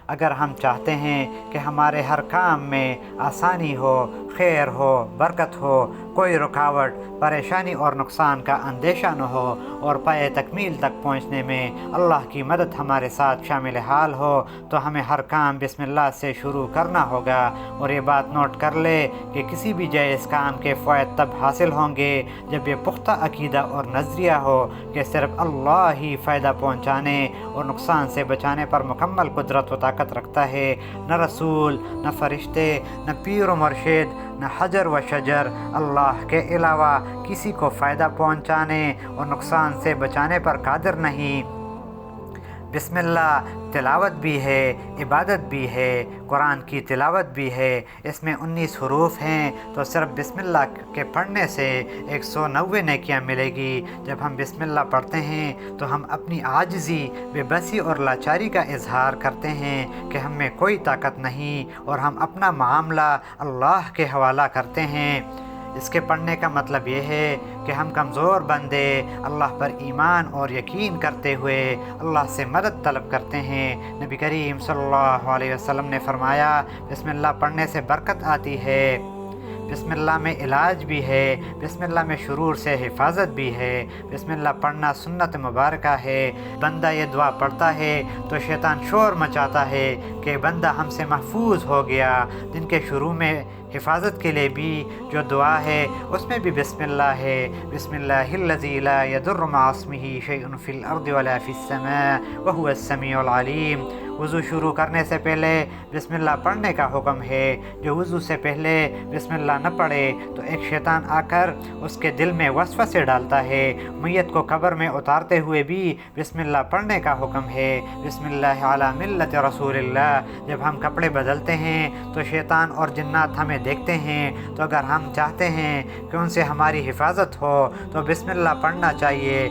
اگر ہم چاہتے ہیں کہ ہمارے ہر کام میں آسانی ہو، خیر ہو، برکت ہو، کوئی رکاوٹ، پریشانی اور نقصان کا اندیشہ نہ ہو اور پائے تکمیل تک پہنچنے میں اللہ کی مدد ہمارے ساتھ شامل حال ہو، تو ہمیں ہر کام بسم اللہ سے شروع کرنا ہوگا۔ اور یہ بات نوٹ کر لے کہ کسی بھی جائز کام کے فوائد تب حاصل ہوں گے جب یہ پختہ عقیدہ اور نظریہ ہو کہ صرف اللہ ہی فائدہ پہنچانے اور نقصان سے بچانے پر مکمل قدرت و طاقت رکھتا ہے۔ نہ رسول، نہ فرشتے، نہ پیر و مرشد، نہ حجر و شجر اللہ کے علاوہ کسی کو فائدہ پہنچانے اور نقصان سے بچانے پر قادر نہیں۔ بسم اللہ تلاوت بھی ہے، عبادت بھی ہے، قرآن کی تلاوت بھی ہے۔ اس میں 19 حروف ہیں، تو صرف بسم اللہ کے پڑھنے سے 190 نیکیاں ملے گی۔ جب ہم بسم اللہ پڑھتے ہیں تو ہم اپنی عاجزی، بے بسی اور لاچاری کا اظہار کرتے ہیں کہ ہم میں کوئی طاقت نہیں، اور ہم اپنا معاملہ اللہ کے حوالہ کرتے ہیں۔ اس کے پڑھنے کا مطلب یہ ہے کہ ہم کمزور بندے اللہ پر ایمان اور یقین کرتے ہوئے اللہ سے مدد طلب کرتے ہیں۔ نبی کریم صلی اللہ علیہ وسلم نے فرمایا، بسم اللہ پڑھنے سے برکت آتی ہے، بسم اللہ میں علاج بھی ہے، بسم اللہ میں شرور سے حفاظت بھی ہے، بسم اللہ پڑھنا سنت مبارکہ ہے۔ بندہ یہ دعا پڑھتا ہے تو شیطان شور مچاتا ہے کہ بندہ ہم سے محفوظ ہو گیا۔ دن کے شروع میں حفاظت کے لیے بھی جو دعا ہے اس میں بھی بسم اللہ ہے۔ بسم اللہ الذی لا یضر مع اسمہ شیء فی الارض ولا فی السماء وہو السمیع العلیم۔ وضو شروع کرنے سے پہلے بسم اللہ پڑھنے کا حکم ہے۔ جو وضو سے پہلے بسم اللہ نہ پڑھے تو ایک شیطان آ کر اس کے دل میں وسوسے ڈالتا ہے۔ میت کو قبر میں اتارتے ہوئے بھی بسم اللہ پڑھنے کا حکم ہے۔ بسم اللہ علی ملت رسول اللہ۔ جب ہم کپڑے بدلتے ہیں تو شیطان اور جنات ہمیں دیکھتے ہیں، تو اگر ہم چاہتے ہیں کہ ان سے ہماری حفاظت ہو تو بسم اللہ پڑھنا چاہیے۔